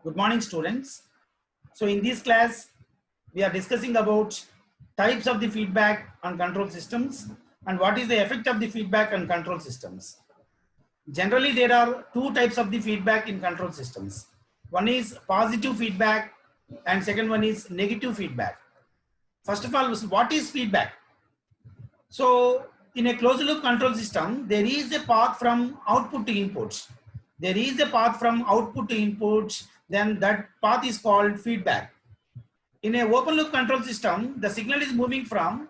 Good morning, students. So in this class, we are discussing about types of the feedback on control systems and what is the effect of the feedback on control systems. Generally, there are two types of the feedback in control systems. One is positive feedback and second one is negative feedback. First of all, what is feedback? So in a closed loop control system, there is a path from output to inputs. There is a path from output to inputs, then that path is called feedback. In a open loop control system, the signal is moving from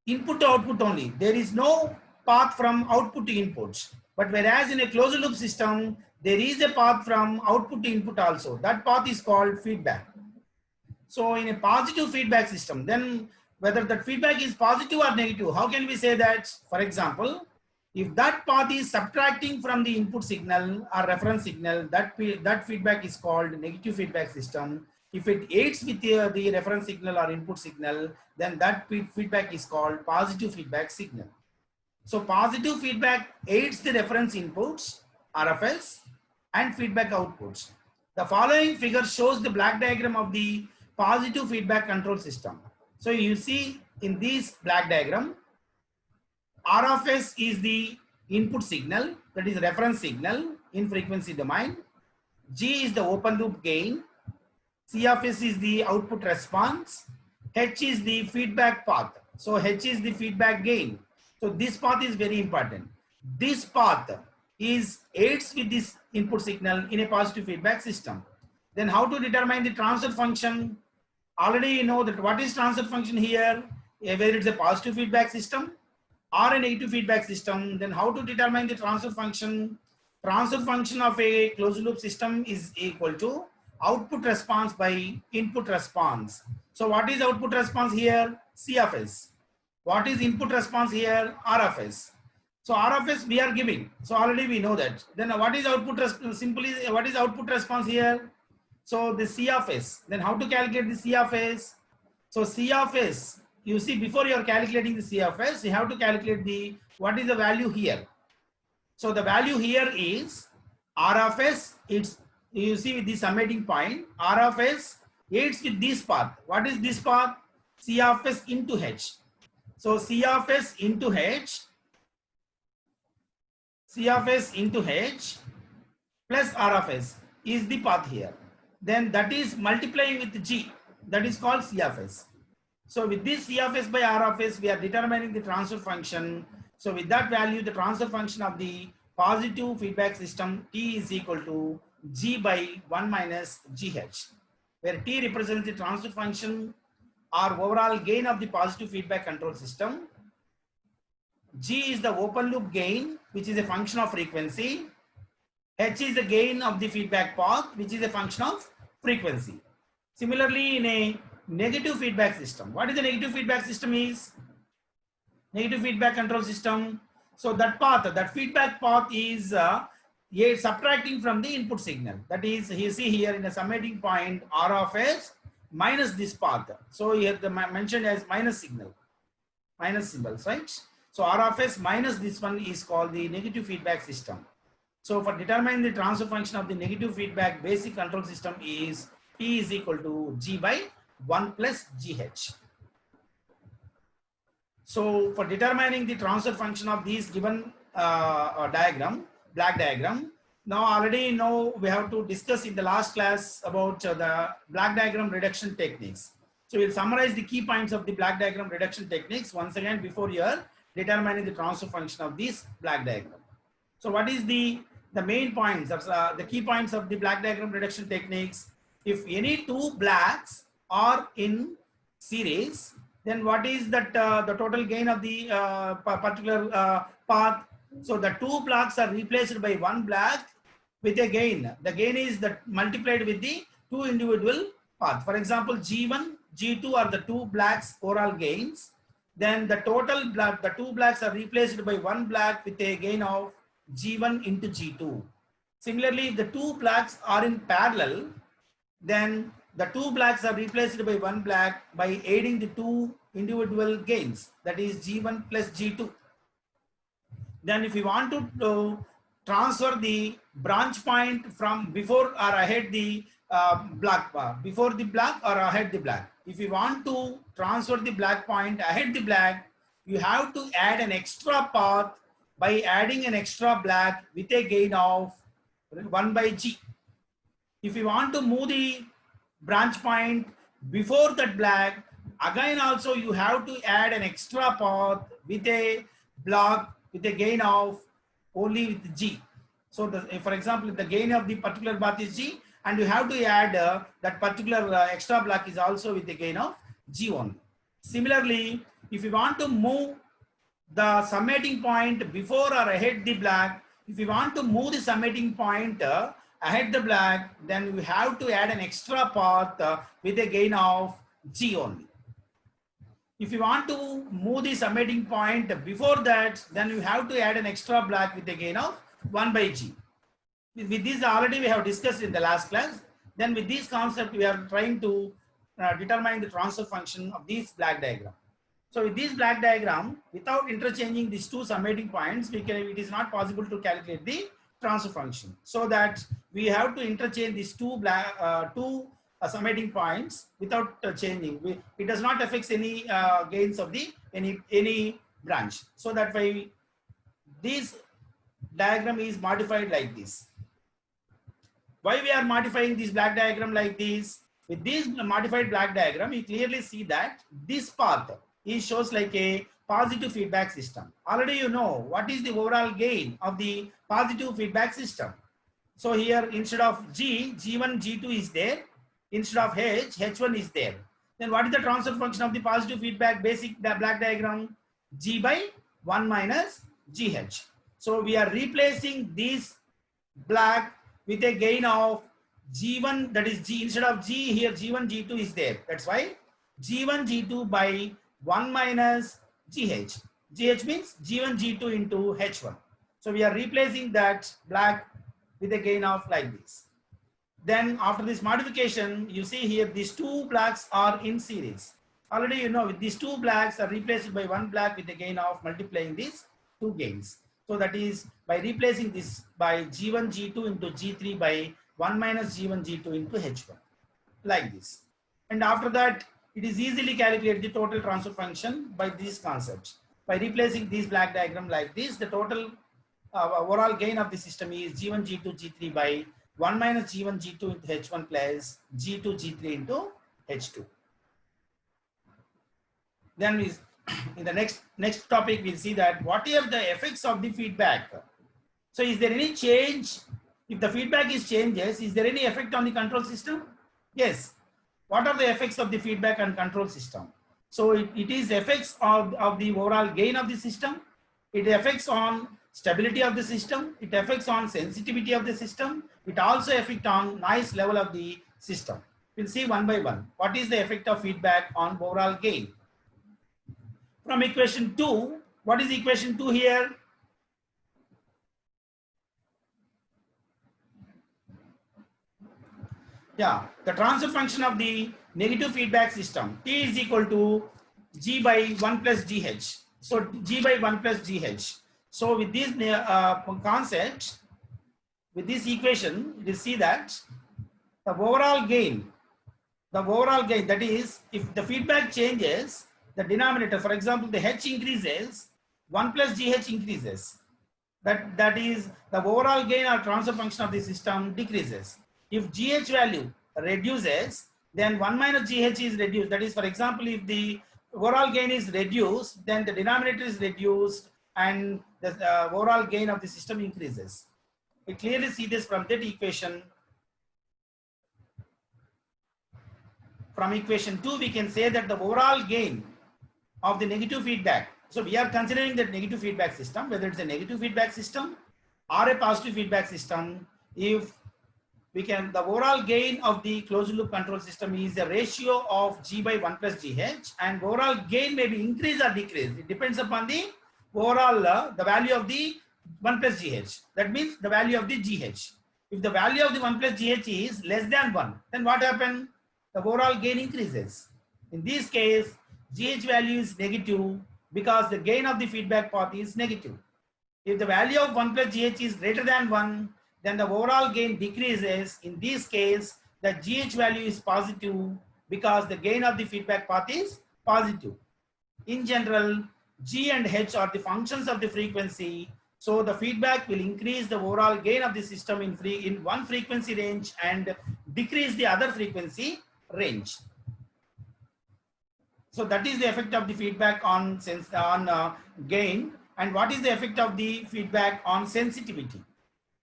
input to output only. There is no path from output to inputs. But whereas in a closed loop system, there is a path from output to input also. That path is called feedback. So in a positive feedback system, then whether that feedback is positive or negative, how can we say that? For example, if that path is subtracting from the input signal or reference signal, that feedback is called negative feedback system. If it aids with the reference signal or input signal, then that feedback is called positive feedback signal. So positive feedback aids the reference inputs, RFS, and feedback outputs. The following figure shows the black diagram of the positive feedback control system. So you see in this black diagram, R of S is the input signal, that is reference signal in frequency domain. G is the open loop gain. C of S is the output response. H is the feedback path. So H is the feedback gain. So this path is very important. This path is aids with this input signal in a positive feedback system. Then how to determine the transfer function? Already you know that what is transfer function here, whether it's a positive feedback system or a negative feedback system. Then how to determine the transfer function? Transfer function of a closed loop system is equal to output response by input response. So what is output response here? C of S. What is input response here? R of S. So R of S we are giving. So already we know that. Then what is output response? Simply what is output response here? So the C of S. Then how to calculate the C of S? So C of S, you see before you are calculating the C of S, you have to calculate the what is the value here. So the value here is R of S. It's you see with the summating point, R of S aids with this path. What is this path? C of S into H. So C of S into H, C of S into H plus R of S is the path here. Then that is multiplying with G. That is called C of S. So with this C of S by R of S, we are determining the transfer function. So with that value, the transfer function of the positive feedback system T is equal to G by 1 minus GH, where T represents the transfer function or overall gain of the positive feedback control system. G is the open loop gain, which is a function of frequency. H is the gain of the feedback path, which is a function of frequency. Similarly, in a negative feedback system, what is the negative feedback system is? Negative feedback control system. So that path, that feedback path is subtracting from the input signal. That is, you see here in a summating point, R of S minus this path. So here the mentioned as minus signal, minus symbols, right? So R of S minus this one is called the negative feedback system. So for determining the transfer function of the negative feedback basic control system is T is equal to G by 1 plus GH. So for determining the transfer function of these given diagram, black diagram, now already know we have to discuss in the last class about the black diagram reduction techniques. So we'll summarize the key points of the black diagram reduction techniques once again before you are determining the transfer function of this black diagram. So what is the main points of the key points of the black diagram reduction techniques? If any two blacks are in series, then what is that the total gain of the particular path? So the two blacks are replaced by one black with a gain. The gain is that multiplied with the two individual paths. For example, G1, G2 are the two blacks overall gains. Then the total black, the two blacks are replaced by one black with a gain of G1 into G2. Similarly, if the two blacks are in parallel, then the two blacks are replaced by one black by adding the two individual gains, that is G1 plus G2. Then if you want to transfer the branch point from before or ahead the black bar, before the black or ahead the black. If you want to transfer the black point ahead the black, you have to add an extra path by adding an extra black with a gain of 1 by G. If you want to move the branch point before that black, again also you have to add an extra path with a block with a gain of only with G. So for example, if the gain of the particular path is G, and you have to add that particular extra block is also with the gain of G only. Similarly, if you want to move the summating point before or ahead the black, if you want to move the summating point ahead the black, then we have to add an extra path with a gain of G only. If you want to move the summating point before that, then you have to add an extra black with a gain of 1 by G. With this already we have discussed in the last class. Then with this concept we are trying to determine the transfer function of this black diagram. So with this black diagram, without interchanging these two summating points, it is not possible to calculate the transfer function. So that we have to interchange these two summating points without changing. It does not affect any gains of the any branch. So that why this diagram is modified like this. Why we are modifying this black diagram like this? With this modified black diagram, you clearly see that this path shows like a positive feedback system. Already you know what is the overall gain of the positive feedback system. So here instead of G, G1, G2 is there. Instead of H, H1 is there. Then what is the transfer function of the positive feedback basic black diagram? G by 1 minus GH. So we are replacing this black with a gain of G1, that is G, instead of G here G1, G2 is there. That's why G1, G2 by 1 minus GH. GH means G1, G2 into H1. So we are replacing that black with a gain of like this. Then after this modification, you see here these two blacks are in series. Already you know with these two blacks are replaced by one black with a gain of multiplying these two gains. So that is by replacing this by G1, G2 into G3 by 1 minus G1, G2 into H1 like this. And after that, it is easily calculated the total transfer function by these concepts. By replacing this black diagram like this, the total overall gain of the system is G1, G2, G3 by 1 minus G1, G2 into H1 plus G2, G3 into H2. Then in the next topic, we'll see that what are the effects of the feedback. So is there any change? If the feedback is changes, is there any effect on the control system? Yes. What are the effects of the feedback and control system? So it is effects of the overall gain of the system. It affects on stability of the system. It affects on sensitivity of the system. It also affects on noise level of the system. We'll see one by one. What is the effect of feedback on overall gain? From equation 2, what is equation 2 here? Yeah, the transfer function of the negative feedback system, T is equal to G by 1 plus GH. So G by 1 plus GH. So with this concept, with this equation, you see that the overall gain, that is, if the feedback changes, the denominator, for example, the H increases, 1 plus GH increases. That is the overall gain or transfer function of the system decreases. If GH value reduces, then 1 minus GH is reduced. That is, for example, if the overall gain is reduced, then the denominator is reduced and the overall gain of the system increases. We clearly see this from that equation. From equation 2, we can say that the overall gain of the negative feedback. So we are considering that negative feedback system, whether it's a negative feedback system or a positive feedback system. If we can, the overall gain of the closed loop control system is a ratio of G by 1 plus GH, and overall gain may be increase or decrease. It depends upon the overall, the value of the 1 plus GH. That means the value of the GH. If the value of the 1 plus GH is less than 1, then what happens? The overall gain increases. In this case, GH value is negative because the gain of the feedback path is negative. If the value of 1 plus GH is greater than 1, then the overall gain decreases. In this case, the GH value is positive because the gain of the feedback path is positive. In general, G and H are the functions of the frequency. So the feedback will increase the overall gain of the system in one frequency range and decrease the other frequency range. So that is the effect of the feedback on gain. And what is the effect of the feedback on sensitivity?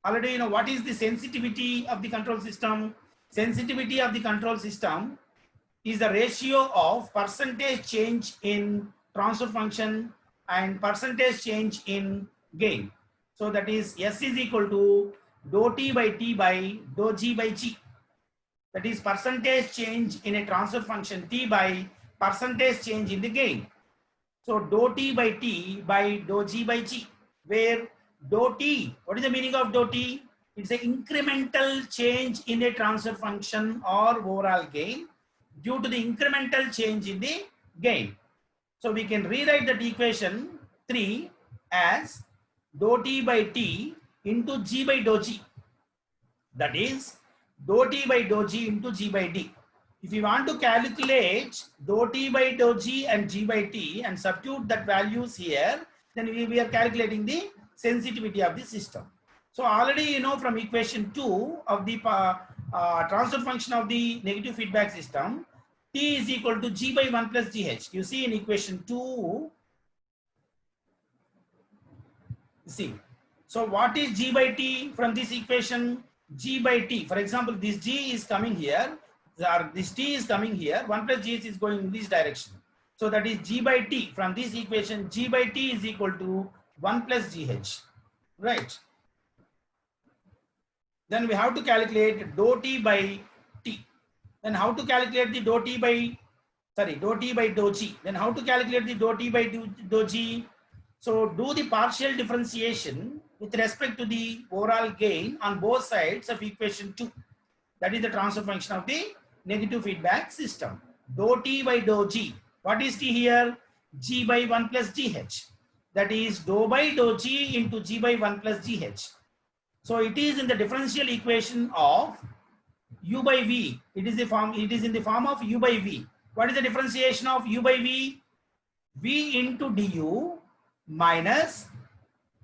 Already you know what is the sensitivity of the control system. Sensitivity of the control system is the ratio of percentage change in transfer function and percentage change in gain. So that is S is equal to dou T by T by dou G by G. That is percentage change in a transfer function T by percentage change in the gain. So dou T by T by dou G by G, where dou T, what is the meaning of dou T? It's an incremental change in a transfer function or overall gain due to the incremental change in the gain. So we can rewrite that equation 3 as dou T by T into G by dou G. That is dou T by dou G into G by D. If you want to calculate dou T by dou G and G by T and substitute that values here, then we are calculating the sensitivity of the system. So already you know from equation 2 of the transfer function of the negative feedback system, T is equal to G by 1 plus GH. You see in equation 2, see. So what is G by T from this equation? G by T. For example, this G is coming here. This T is coming here. 1 plus GH is going in this direction. So that is G by T. From this equation, G by T is equal to 1 plus GH. Right. Then we have to calculate dou T by T. Then how to calculate the dou T by, dou T by dou G. Then how to calculate the dou T by dou G? So do the partial differentiation with respect to the overall gain on both sides of equation 2. That is the transfer function of the negative feedback system. Dou T by dou G. What is T here? G by 1 plus GH. That is dou by dou G into G by 1 plus GH. So it is in the differential equation of U by V. It is in the form of U by V. What is the differentiation of U by V? V into du minus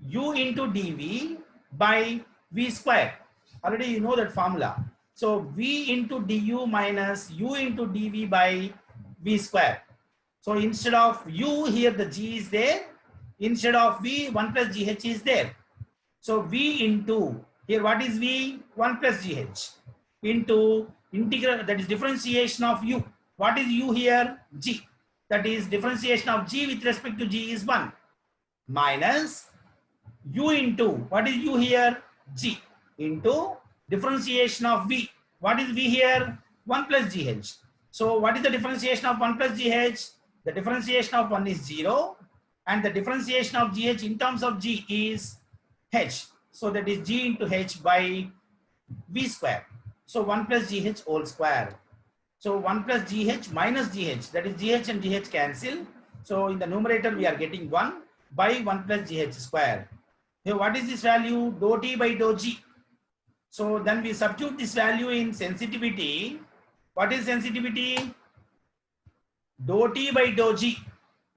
U into dV by V square. Already you know that formula. So V into du minus U into dV by V square. So instead of U here the G is there. Instead of V 1 plus GH is there. So V into, here what is V? 1 plus GH into integral, that is differentiation of U. What is U here? G. That is differentiation of G with respect to G is 1 minus U into, what is U here? G into differentiation of V. What is V here? 1 plus GH. So what is the differentiation of 1 plus GH? The differentiation of 1 is 0 and the differentiation of GH in terms of G is H. So that is G into H by V square. So 1 plus GH whole square. So 1 plus GH minus GH, that is GH and GH cancel. So in the numerator we are getting 1 by 1 plus GH square. Here what is this value? Dou T by dou G. So then we substitute this value in sensitivity. What is sensitivity? Dou T by dou G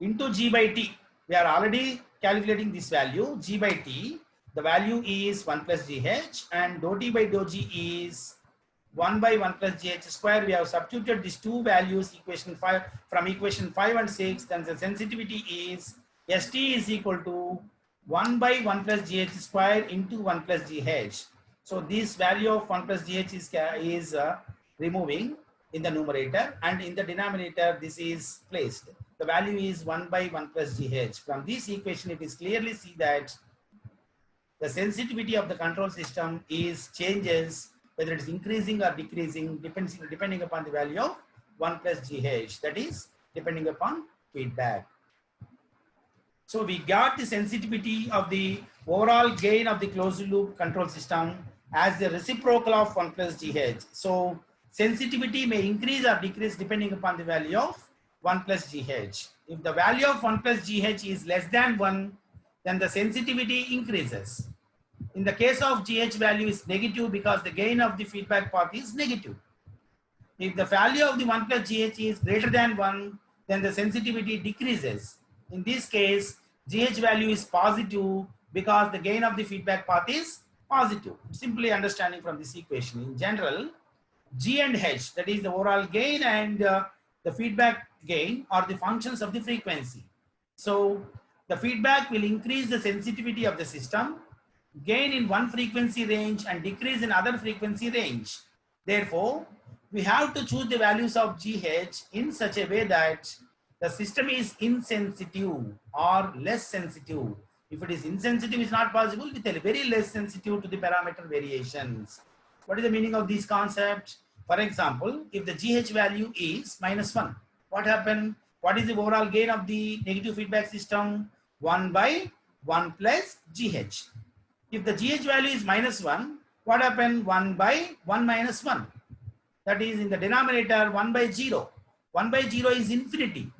into G by T. We are already calculating this value, G by T. The value is 1 plus GH and dou T by dou G is 1 by 1 plus GH square. We have substituted these two values equation 5 from equation 5 and 6. Then the sensitivity is ST is equal to 1 by 1 plus GH square into 1 plus GH. So this value of 1 plus GH is removing in the numerator, and in the denominator this is placed. The value is 1 by 1 plus GH. From this equation it is clearly see that the sensitivity of the control system is changes whether it is increasing or decreasing depending upon the value of 1 plus GH, that is depending upon feedback. So we got the sensitivity of the overall gain of the closed loop control system as the reciprocal of 1 plus GH. So sensitivity may increase or decrease depending upon the value of 1 plus GH. If the value of 1 plus GH is less than 1, then the sensitivity increases. In the case of GH value is negative because the gain of the feedback path is negative. If the value of the 1 plus GH is greater than 1, then the sensitivity decreases. In this case, GH value is positive because the gain of the feedback path is positive. Simply understanding from this equation. In general, G and H, that is the overall gain and the feedback gain, are the functions of the frequency. So the feedback will increase the sensitivity of the system, gain in one frequency range and decrease in other frequency range. Therefore, we have to choose the values of GH in such a way that the system is insensitive or less sensitive. If it is insensitive, it's not possible. With a very less sensitive to the parameter variations. What is the meaning of this concept? For example, if the GH value is -1, what happened? What is the overall gain of the negative feedback system? 1 by 1 plus GH. If the GH value is -1, what happened? 1 by 1 minus 1. That is in the denominator 1 by 0. 1 by 0 is infinity.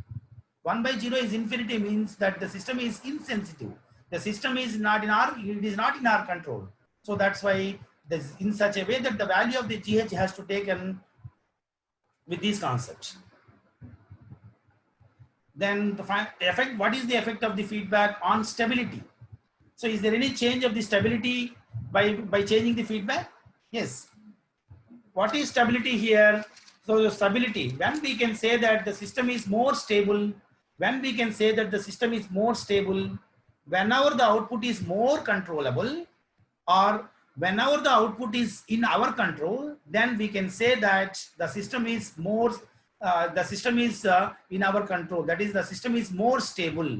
1 by 0 is infinity means that the system is insensitive. The system is not in our control. So that's why this in such a way that the value of the GH has to taken with these concepts. Then the effect, what is the effect of the feedback on stability? So is there any change of the stability by changing the feedback? Yes. What is stability here? So the stability, when we can say that the system is more stable, whenever the output is more controllable, or whenever the output is in our control, then we can say that the system is more, in our control. That is, the system is more stable.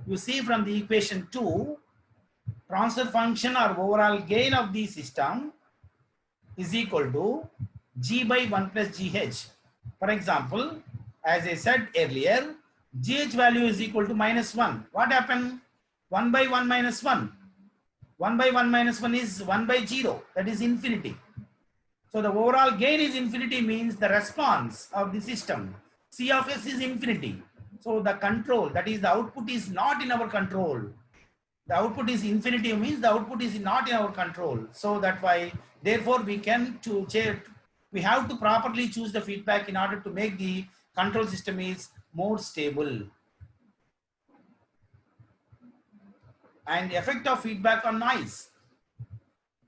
You see from the equation 2, transfer function or overall gain of the system is equal to G by 1 plus GH. For example, as I said earlier, GH value is equal to -1. What happened? 1 by 1 minus 1. 1 by 1 minus 1 is 1 by 0. That is infinity. So the overall gain is infinity means the response of the system. C of S is infinity. So the control, that is the output, is not in our control. The output is infinity means the output is not in our control. So that's why, therefore, we have to properly choose the feedback in order to make the control system is more stable. And effect of feedback on noise.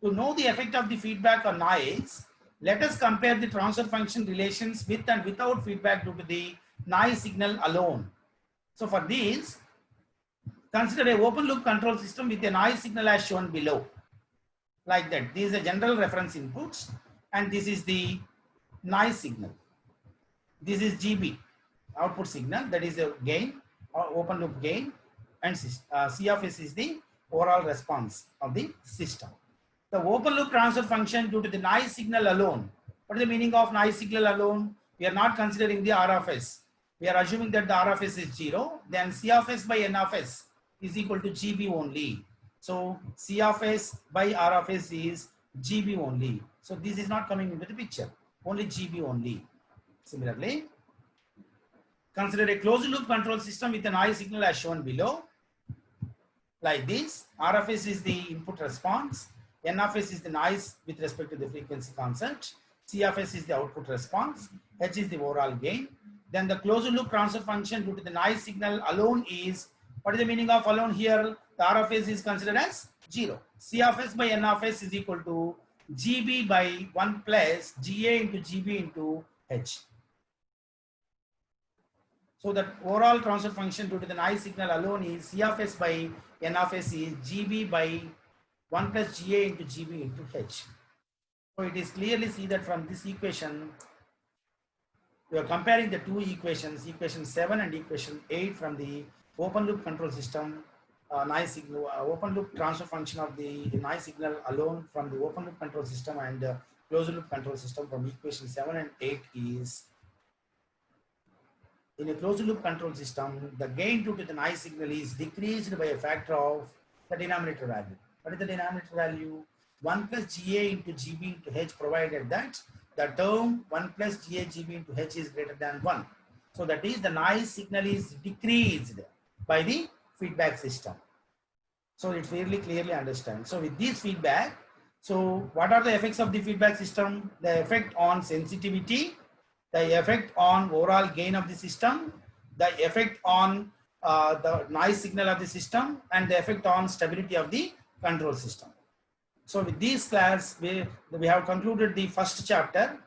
To know the effect of the feedback on noise, let us compare the transfer function relations with and without feedback due to the noise signal alone. So for this, consider a open loop control system with a noise signal as shown below. Like that. This is a general reference inputs and this is the noise signal. This is GB, output signal, that is a gain or open loop gain, and C of S is the overall response of the system. The open loop transfer function due to the noise signal alone. What is the meaning of noise signal alone? We are not considering the R of S. We are assuming that the R of S is 0. Then C of S by N of S is equal to GB only. So C of S by R of S is GB only. So this is not coming into the picture. Only GB only. Similarly, consider a closed loop control system with a noise signal as shown below. Like this, R of S is the input response. N of S is the noise with respect to the frequency concept. C of S is the output response. H is the overall gain. Then the closed loop transfer function due to the noise signal alone is, what is the meaning of alone here? The R of S is considered as 0. C of S by N of S is equal to GB by 1 plus GA into GB into H. So the overall transfer function due to the noise signal alone is C of S by N of S is GB by 1 plus GA into GB into H. So it is clearly see that from this equation, we are comparing the two equations, equation 7 and equation 8 from the open loop control system, noise signal, open loop transfer function of the noise signal alone from the open loop control system and closed loop control system from equation 7 and 8 is, in a closed loop control system, the gain due to the noise signal is decreased by a factor of the denominator value. What is the denominator value? 1 plus GA into GB into H, provided that the term 1 plus GA GB into H is greater than 1. So that is, the noise signal is decreased by the feedback system. So it's fairly clearly understand. So with this feedback, so what are the effects of the feedback system? The effect on sensitivity, the effect on overall gain of the system, the effect on the noise signal of the system, and the effect on stability of the control system. So with this class, we have concluded the first chapter.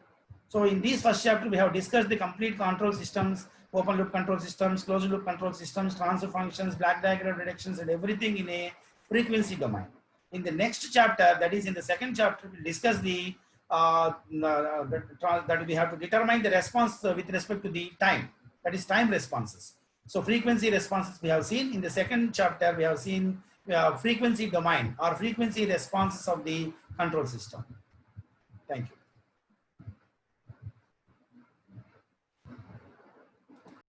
So in this first chapter, we have discussed the complete control systems, open loop control systems, closed loop control systems, transfer functions, black diagram reductions, and everything in a frequency domain. In the next chapter, that is in the second chapter, we discuss the that we have to determine the response with respect to the time, that is time responses. So frequency responses we have seen. In the second chapter, we have seen frequency domain or frequency responses of the control system. Thank you.